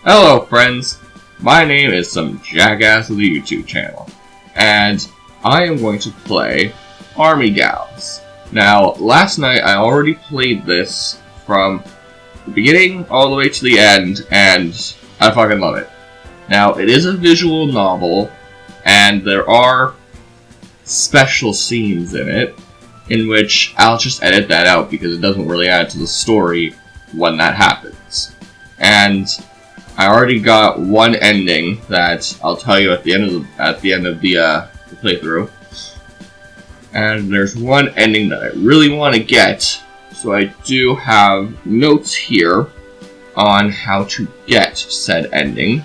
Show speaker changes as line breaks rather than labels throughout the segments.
Hello friends, my name is some jackass of the YouTube channel, and I am going to play Army Gals. Now, last night I already played this from the beginning all the way to the end, and I fucking love it. Now, it is a visual novel, and there are special scenes in it, in which I'll just edit that out because it doesn't really add to the story when that happens. And I already got one ending that I'll tell you at the end of the playthrough, and there's one ending that I really want to get. So I do have notes here on how to get said ending,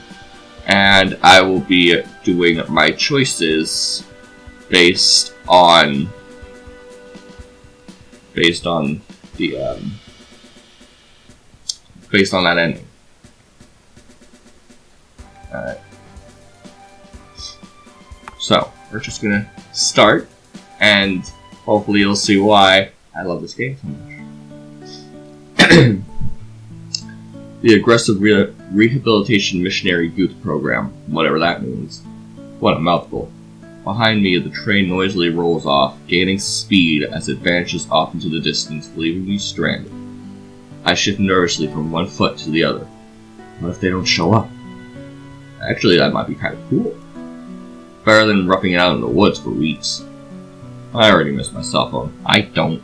and I will be doing my choices based on that ending. Alright. So, we're just gonna start, and hopefully you'll see why I love this game so much. The Aggressive Rehabilitation Missionary Youth Program, whatever that means. What a mouthful. Behind me, the train noisily rolls off, gaining speed as it vanishes off into the distance, leaving me stranded. I shift nervously from one foot to the other. What if they don't show up? Actually, that might be kind of cool. Better than roughing it out in the woods for weeks. I already missed my cell phone. I don't.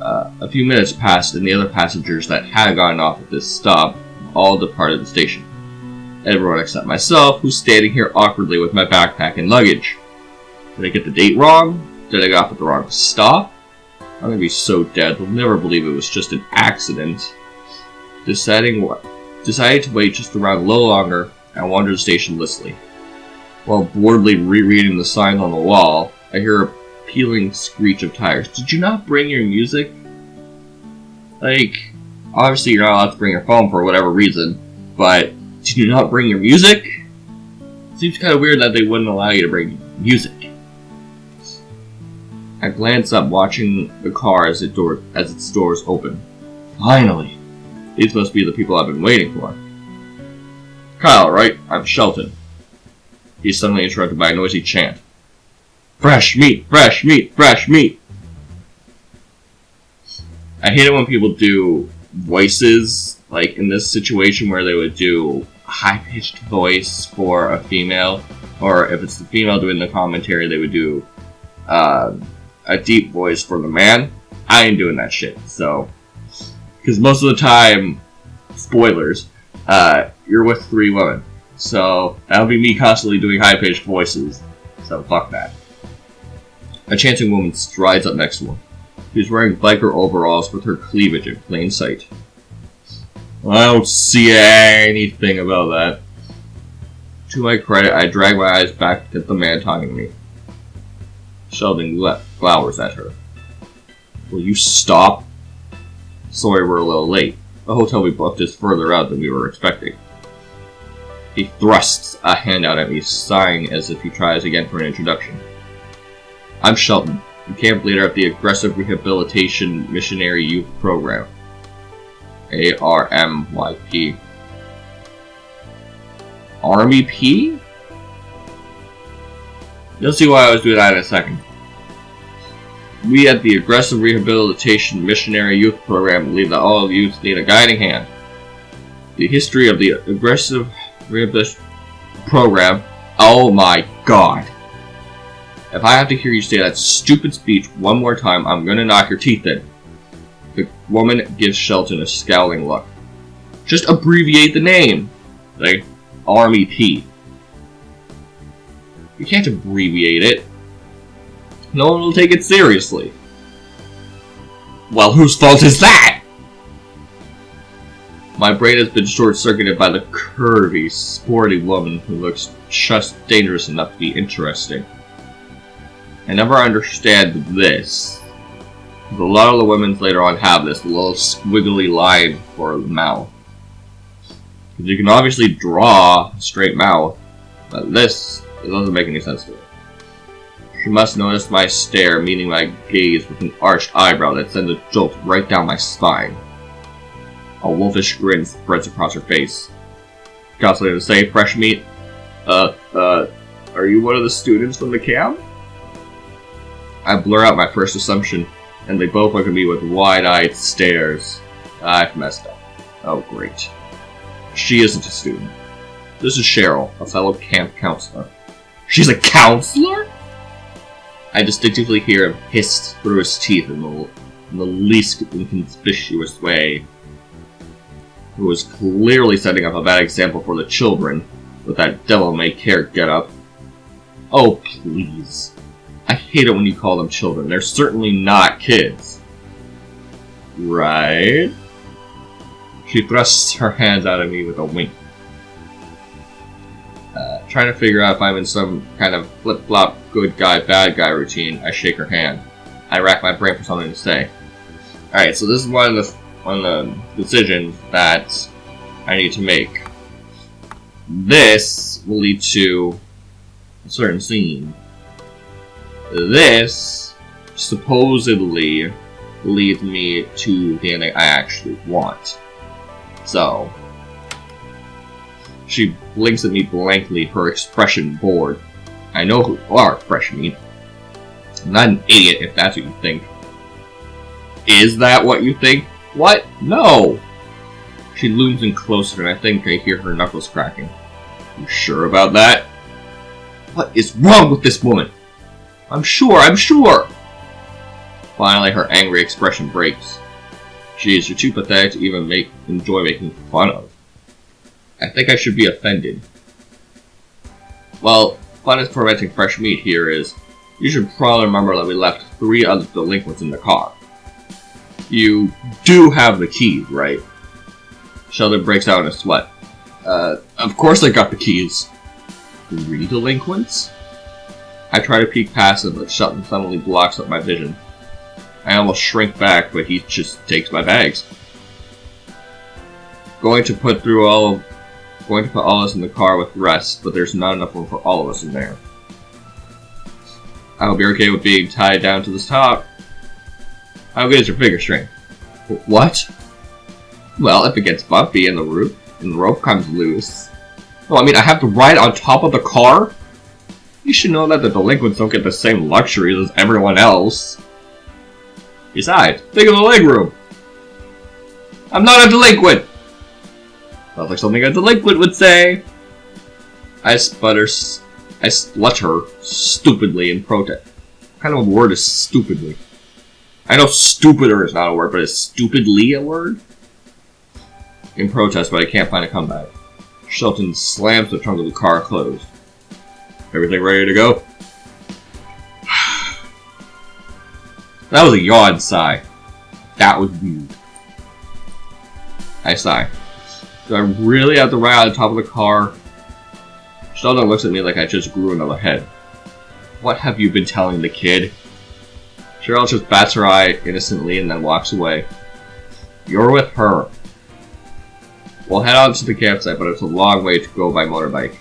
A few minutes passed, and the other passengers that had gotten off at this stop all departed the station. Everyone except myself, who's standing here awkwardly with my backpack and luggage. Did I get the date wrong? Did I get off at the wrong stop? I'm gonna be so dead, they'll never believe it was just an accident. Deciding to wait just around a little longer, I wander the station listlessly. While boredly rereading the signs on the wall, I hear a peeling screech of tires. Did you not bring your music? Like, obviously you're not allowed to bring your phone for whatever reason, but did you not bring your music? Seems kind of weird that they wouldn't allow you to bring music. I glance up, watching the car as its doors open. Finally! These must be the people I've been waiting for. Kyle, right? I'm Shelton. He's suddenly interrupted by a noisy chant. Fresh meat! Fresh meat! Fresh meat! I hate it when people do voices, like in this situation where they would do a high-pitched voice for a female, or if it's the female doing the commentary, they would do a deep voice for the man. I ain't doing that shit, so... Because most of the time, spoilers, you're with 3 women. So, that'll be me constantly doing high-pitched voices. So, fuck that. A chanting woman strides up next to him. She's wearing biker overalls with her cleavage in plain sight. I don't see anything about that. To my credit, I drag my eyes back at the man talking to me. Sheldon glowers at her. Will you stop? Sorry we're a little late. The hotel we booked is further out than we were expecting. He thrusts a hand out at me, sighing as if he tries again for an introduction. I'm Shelton, the camp leader of the Aggressive Rehabilitation Missionary Youth Program. ARMYP. Army P? You'll see why I was doing that in a second. We at the Aggressive Rehabilitation Missionary Youth Program believe that all youth need a guiding hand. The history of the Aggressive Rehabilitation Program... Oh my god. If I have to hear you say that stupid speech one more time, I'm gonna knock your teeth in. The woman gives Shelton a scowling look. Just abbreviate the name. Like, Army P. You can't abbreviate it. No one will take it seriously. Well, whose fault is that? My brain has been short-circuited by the curvy, sporty woman who looks just dangerous enough to be interesting. I never understand this. A lot of the women later on have this little squiggly line for the mouth. You can obviously draw a straight mouth, but this, it doesn't make any sense to me. She must notice my stare, meeting my gaze with an arched eyebrow that sends a jolt right down my spine. A wolfish grin spreads across her face. Got something to say, fresh meat? Are you one of the students from the camp? I blur out my first assumption, and they both look at me with wide-eyed stares. I've messed up. Oh, great. She isn't a student. This is Cheryl, a fellow camp counselor. She's a counselor? I distinctively hear him hiss through his teeth in the least inconspicuous way. He was clearly setting up a bad example for the children with that devil-may-care get-up. Oh, please. I hate it when you call them children. They're certainly not kids. Right? She thrusts her hands out at me with a wink. Trying to figure out if I'm in some kind of flip-flop good guy, bad guy routine, I shake her hand. I rack my brain for something to say. Alright, so this is one of the decisions that I need to make. This will lead to a certain scene. This supposedly leads me to the ending I actually want. So, she blinks at me blankly, her expression bored. I know who you are, fresh meat. I'm not an idiot if that's what you think. Is that what you think? What? No! She looms in closer and I think I hear her knuckles cracking. You sure about that? What is wrong with this woman? I'm sure! Finally, her angry expression breaks. Jeez, you're too pathetic to even enjoy making fun of. I think I should be offended. Well, fun is preventing fresh meat here is, you should probably remember that we left 3 other delinquents in the car. You do have the keys, right? Sheldon breaks out in a sweat. Of course I got the keys. 3 delinquents? I try to peek past him, but Sheldon suddenly blocks up my vision. I almost shrink back, but he just takes my bags. Going to put all of us in the car with rest, but there's not enough room for all of us in there. I hope you're okay with being tied down to this top. How good is your finger strength? What? Well, if it gets bumpy and the rope comes loose. Well, I mean, I have to ride on top of the car? You should know that the delinquents don't get the same luxuries as everyone else. Besides, think of the legroom. I'm not a delinquent! Sounds like something a delinquent would say. I splutter stupidly in protest. What kind of a word is stupidly? I know stupider is not a word, but is stupidly a word? In protest, but I can't find a comeback. Shelton slams the trunk of the car closed. Everything ready to go? That was a yawn sigh. That was weird. I sigh. Do I really have to ride on top of the car? Sheldon looks at me like I just grew another head. What have you been telling the kid? Cheryl just bats her eye innocently and then walks away. You're with her. We'll head on to the campsite, but it's a long way to go by motorbike.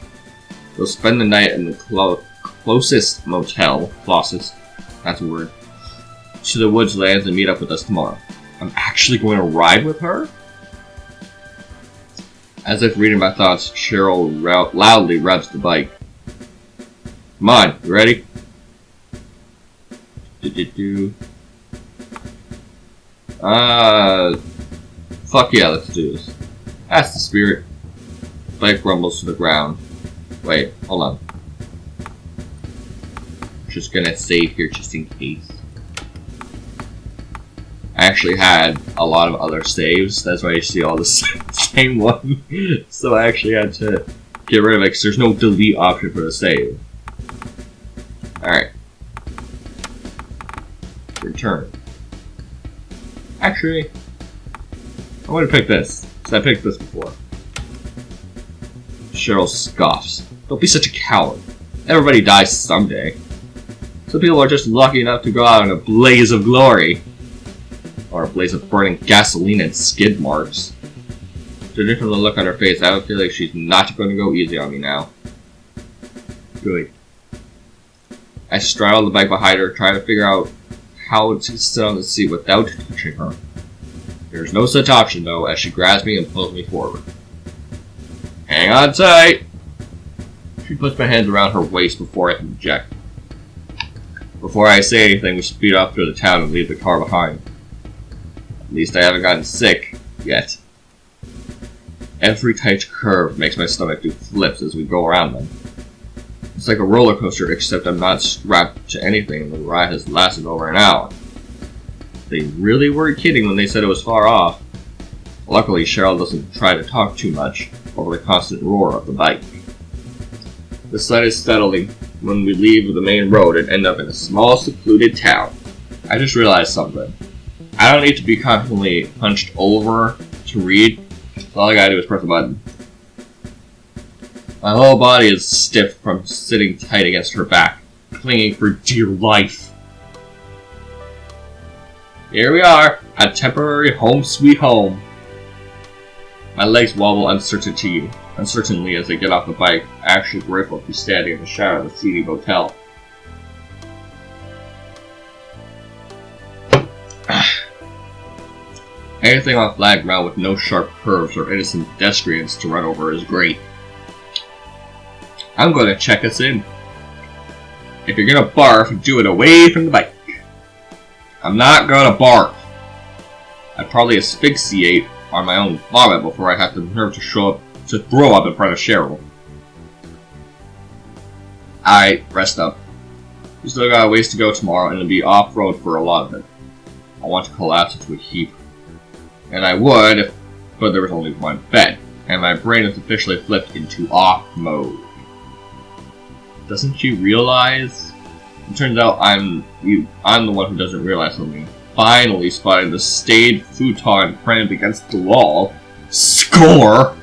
We'll spend the night in the closest motel, that's a word, to the woodslands and meet up with us tomorrow. I'm actually going to ride with her? As if reading my thoughts, Cheryl loudly revs the bike. Come on, you ready? Fuck yeah, let's do this. That's the spirit. Bike rumbles to the ground. Wait, hold on. Just gonna save here just in case. I actually had a lot of other saves, that's why you see all the same one. So I actually had to get rid of it because there's no delete option for the save. Alright. Return. Actually, I'm gonna pick this, because I picked this before. Cheryl scoffs. Don't be such a coward. Everybody dies someday. Some people are just lucky enough to go out in a blaze of glory. Or a blaze of burning gasoline and skid marks. Judging from the look on her face, I would feel like she's not going to go easy on me now. Good. I straddle the bike behind her, trying to figure out how to sit on the seat without touching her. There's no such option, though, as she grabs me and pulls me forward. Hang on tight! She puts my hands around her waist before I can eject. Before I say anything, we speed off through the town and leave the car behind. At least I haven't gotten sick, yet. Every tight curve makes my stomach do flips as we go around them. It's like a roller coaster, except I'm not strapped to anything and the ride has lasted over an hour. They really weren't kidding when they said it was far off. Luckily, Cheryl doesn't try to talk too much over the constant roar of the bike. The sun is settling when we leave the main road and end up in a small, secluded town. I just realized something. I don't need to be constantly hunched over to read. All I gotta do is press a button. My whole body is stiff from sitting tight against her back, clinging for dear life. Here we are, at temporary home sweet home. My legs wobble uncertainly as I get off the bike, actually grateful to be standing in the shadow of the seedy motel. Anything on flat ground with no sharp curves or innocent pedestrians to run over is great. I'm gonna check us in. If you're gonna barf, do it away from the bike. I'm not gonna barf. I'd probably asphyxiate on my own vomit before I have the nerve to throw up in front of Cheryl. Alright, rest up. We still got a ways to go tomorrow and it'll be off-road for a lot of it. I want to collapse into a heap. And I would, but there was only one bed, and my brain is officially flipped into off mode. Doesn't she realize? It turns out I'm the one who doesn't realize something. Finally spotted the stained futon printed against the wall. Score!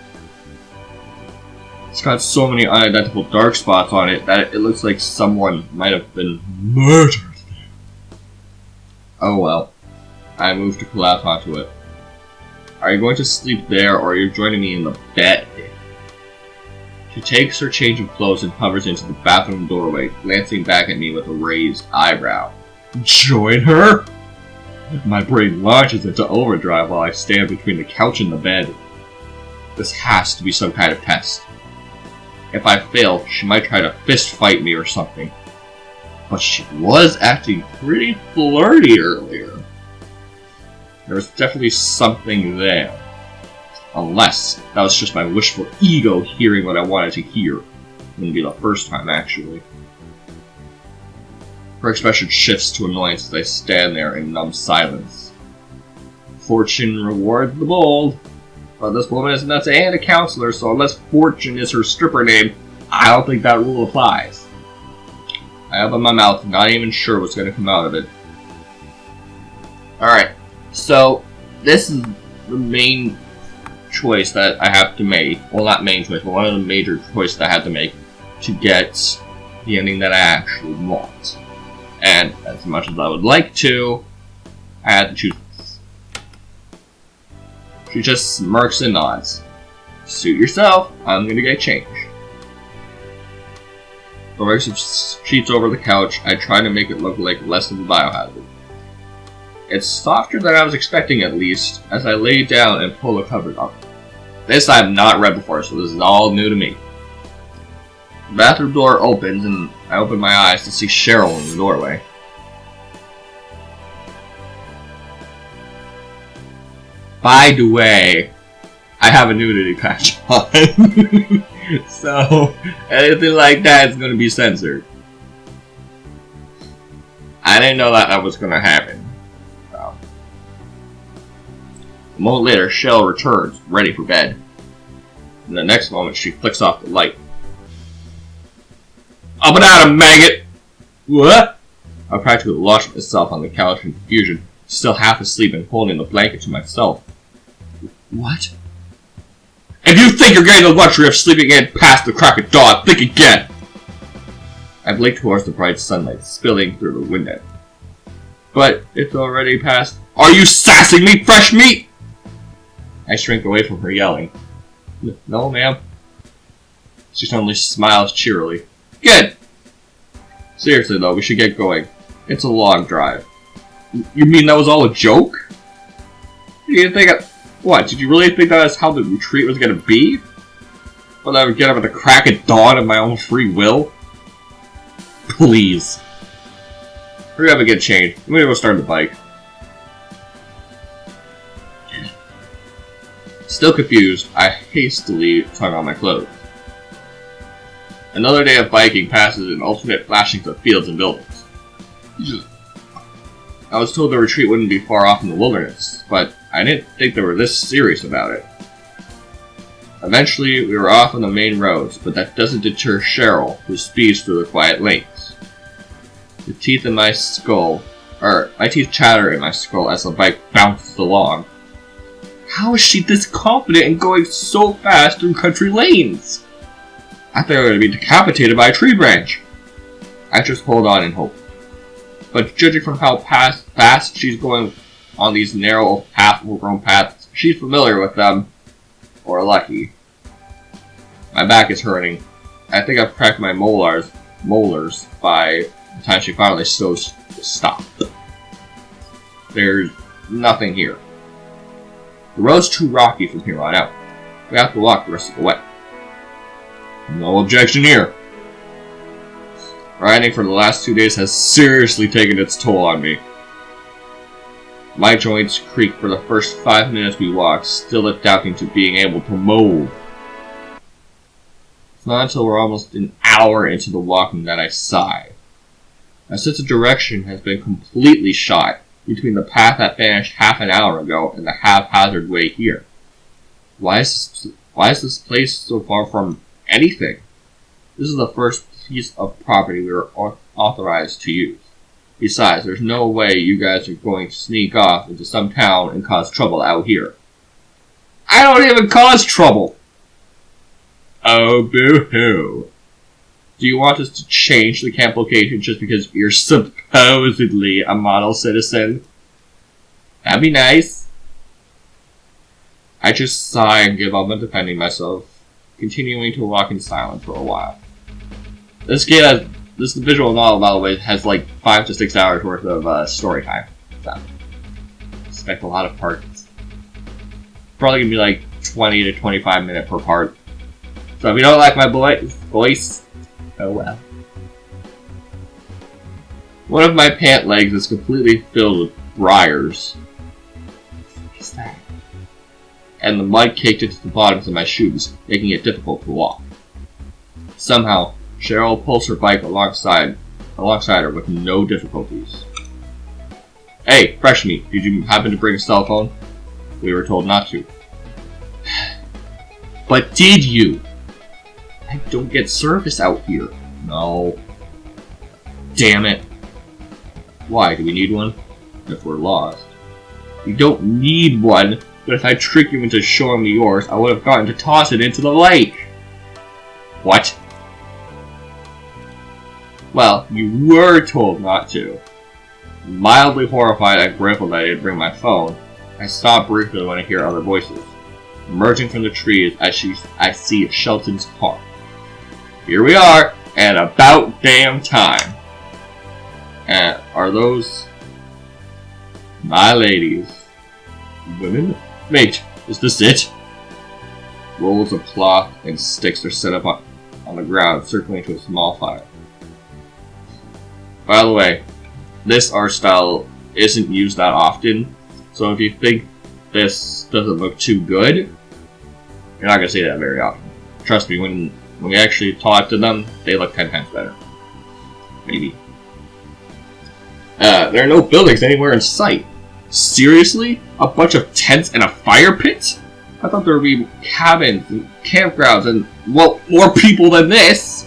It's got so many unidentifiable dark spots on it that it looks like someone might have been murdered there. Oh well. I moved to collapse onto it. Are you going to sleep there, or are you joining me in the bed? She takes her change of clothes and hovers into the bathroom doorway, glancing back at me with a raised eyebrow. Join her? My brain launches into overdrive while I stand between the couch and the bed. This has to be some kind of test. If I fail, she might try to fist fight me or something. But she was acting pretty flirty earlier. There was definitely something there. Unless that was just my wishful ego hearing what I wanted to hear. Wouldn't be the first time, actually. Her expression shifts to annoyance as I stand there in numb silence. Fortune rewards the bold. But this woman is nuts and a counselor, so unless Fortune is her stripper name, I don't think that rule applies. I open my mouth, not even sure what's going to come out of it. Alright, so this is the main choice that I have to make. Well, not main choice, but one of the major choices that I have to make to get the ending that I actually want. And as much as I would like to, I had to choose this. She just smirks and nods. Suit yourself, I'm gonna get changed. Throwing some sheets over the couch, I try to make it look like less of a biohazard. It's softer than I was expecting, at least, as I lay down and pull the covers up. This I've not read before, so this is all new to me. The bathroom door opens, and I open my eyes to see Cheryl in the doorway. By the way, I have a nudity patch on. So, anything like that is going to be censored. I didn't know that was going to happen. So. A moment later, Cheryl returns, ready for bed. In the next moment, she flicks off the light. Up and at him, maggot! What? I practically launched myself on the couch in confusion, still half asleep and holding the blanket to myself. What? If you think you're getting the luxury of sleeping in past the crack of dawn, think again! I blinked towards the bright sunlight spilling through the window. But it's already past. Are you sassing me, fresh meat? I shrink away from her, yelling. No, ma'am. She suddenly smiles cheerily. Good! Seriously, though, we should get going. It's a long drive. You mean that was all a joke? You think what? Did you really think that is how the retreat was gonna be? Or that I would get up at the crack of dawn of my own free will? Please. Hurry up and get changed. I'm gonna go start the bike. Still confused, I hastily tug on my clothes. Another day of biking passes in alternate flashings of fields and buildings. I was told the retreat wouldn't be far off in the wilderness, but I didn't think they were this serious about it. Eventually, we were off on the main roads, but that doesn't deter Cheryl, who speeds through the quiet lanes. The teeth in my skull, my teeth chatter in my skull as the bike bounces along. How is she this confident in going so fast through country lanes? I thought I was going to be decapitated by a tree branch. I just hold on and hope. But judging from how fast she's going on these narrow, overgrown paths, she's familiar with them. Or lucky. My back is hurting. I think I've cracked my molars by the time she finally stopped. There's nothing here. The road's too rocky from here on out. We have to walk the rest of the way. No objection here. Riding for the last 2 days has seriously taken its toll on me. My joints creak for the first 5 minutes we walked, still adapting to being able to move. It's not until we're almost an hour into the walking that I sigh. My sense of direction has been completely shot between the path that vanished half an hour ago and the haphazard way here. Why is this place so far from anything? This is the first piece of property we were authorized to use. Besides, there's no way you guys are going to sneak off into some town and cause trouble out here. I don't even cause trouble! Oh, boo-hoo. Do you want us to change the camp location just because you're supposedly a model citizen? That'd be nice. I just sigh and give up on defending myself, continuing to walk in silence for a while. This visual novel, by the way, has like 5 to 6 hours worth of story time. So, expect a lot of parts. Probably gonna be like 20 to 25 minutes per part. So if you don't like my voice, oh well. One of my pant legs is completely filled with briars. What is that? And the mud caked into the bottoms of my shoes, making it difficult to walk. Somehow, Cheryl pulls her bike alongside her with no difficulties. Hey, Fresh Meat, did you happen to bring a cell phone? We were told not to. But did you? I don't get service out here. No. Damn it. Why, do we need one? If we're lost. You don't need one, but if I trick you into showing me yours, I would have gotten to toss it into the lake. What? Well, you were told not to. Mildly horrified and grateful that I didn't bring my phone, I stop briefly when I hear other voices. Emerging from the trees, I see Shelton's car. Here we are, and about damn time. And are those my ladies? Women? Mate, is this it? Rolls of cloth and sticks are set up on the ground, circling to a small fire. By the way, this art style isn't used that often, so if you think this doesn't look too good, you're not going to see that very often. Trust me, when we actually talk to them, they look 10 times better. Maybe. There are no buildings anywhere in sight. Seriously? A bunch of tents and a fire pit? I thought there would be cabins and campgrounds and, well, more people than this!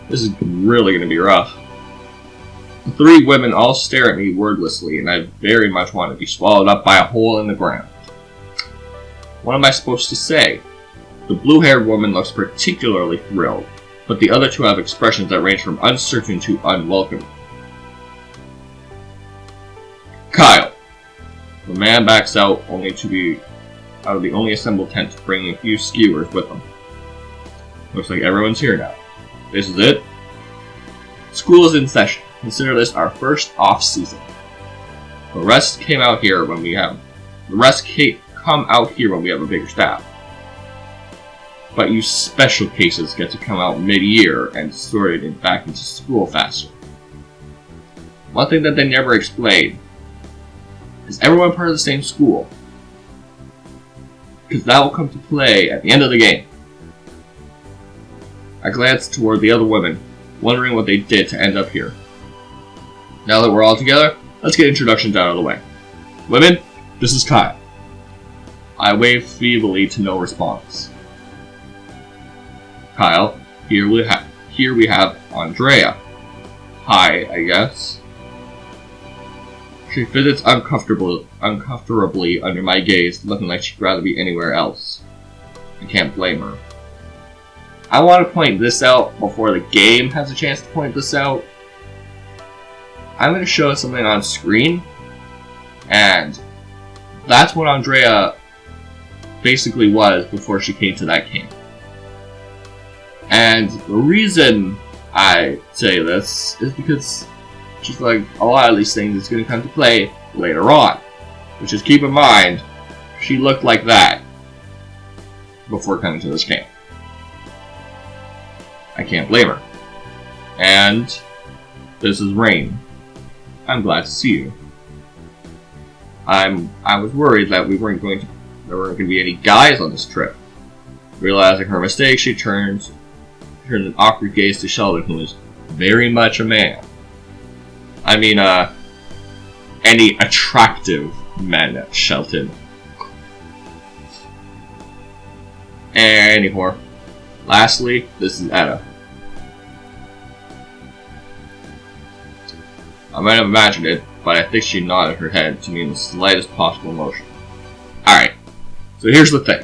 This is really going to be rough. The 3 women all stare at me wordlessly, and I very much want to be swallowed up by a hole in the ground. What am I supposed to say? The blue-haired woman looks particularly thrilled, but the other 2 have expressions that range from uncertain to unwelcome. Kyle. The man backs out only to be out of the only assembled tent, bringing a few skewers with them. Looks like everyone's here now. This is it? School is in session. Consider this our first off-season. The rest came out here when we have The rest come out here when we have a bigger staff. But you special cases get to come out mid-year and sorted it back into school faster. One thing that they never explained is everyone part of the same school. Because that will come to play at the end of the game. I glanced toward the other women, wondering what they did to end up here. Now that we're all together, let's get introductions out of the way. Women, this is Kyle. I waved feebly to no response. Kyle, here we have Andrea. Hi, I guess. She visits uncomfortably under my gaze, looking like she'd rather be anywhere else. I can't blame her. I want to point this out before the game has a chance to point this out. I'm going to show something on screen, and that's what Andrea basically was before she came to that camp. And the reason I say this is because just like a lot of these things, it's going to come to play later on. Which is, keep in mind, she looked like that before coming to this camp. I can't blame her. And this is Rain. I'm glad to see you. I was worried that there weren't going to be any guys on this trip. Realizing her mistake, she turned an awkward gaze to Sheldon, who is very much a man. I mean, any attractive men, Shelton. Anymore. Lastly, this is Etta. I might have imagined it, but I think she nodded her head to me in the slightest possible motion. Alright, so here's the thing.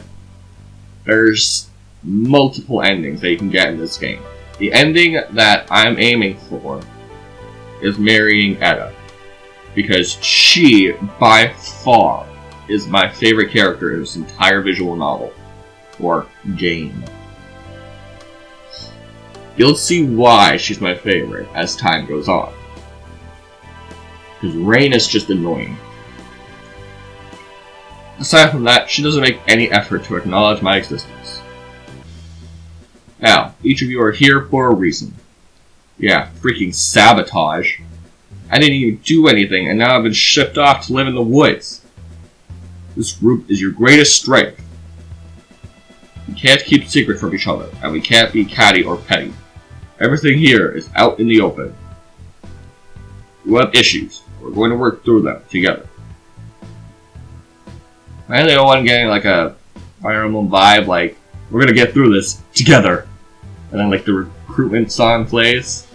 There's multiple endings that you can get in this game. The ending that I'm aiming for is marrying Etta, because she, by far, is my favorite character in this entire visual novel, or game. You'll see why she's my favorite as time goes on. Because Rain is just annoying. Aside from that, she doesn't make any effort to acknowledge my existence. Now, each of you are here for a reason. Yeah, freaking sabotage. I didn't even do anything, and now I've been shipped off to live in the woods. This group is your greatest strength. We can't keep secret from each other, and we can't be catty or petty. Everything here is out in the open. You have issues. We're going to work through them together. Am I the only one getting like a Fire Emblem vibe, like, we're gonna get through this together? And then like the recruitment song plays.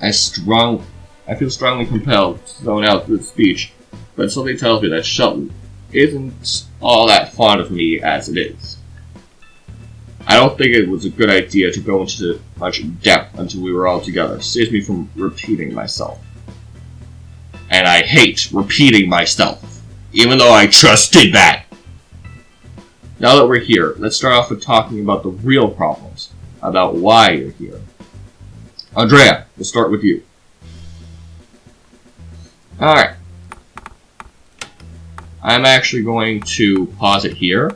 I feel strongly compelled to zone out through the speech, but something tells me that Shelton isn't all that fond of me as it is. I don't think it was a good idea to go into much depth until we were all together. Saves me from repeating myself. And I hate repeating myself, even though I just did that. Now that we're here, let's start off with talking about the real problems, about why you're here. Andrea, we'll start with you. Alright. I'm actually going to pause it here.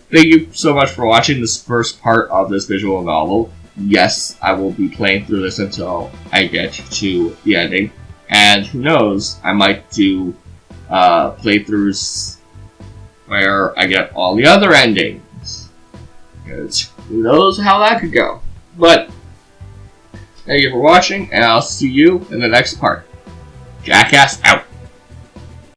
Thank you so much for watching this first part of this visual novel. Yes, I will be playing through this until I get to the ending. And who knows, I might do playthroughs where I get all the other endings. Because who knows how that could go. But, thank you for watching, and I'll see you in the next part. Jackass out!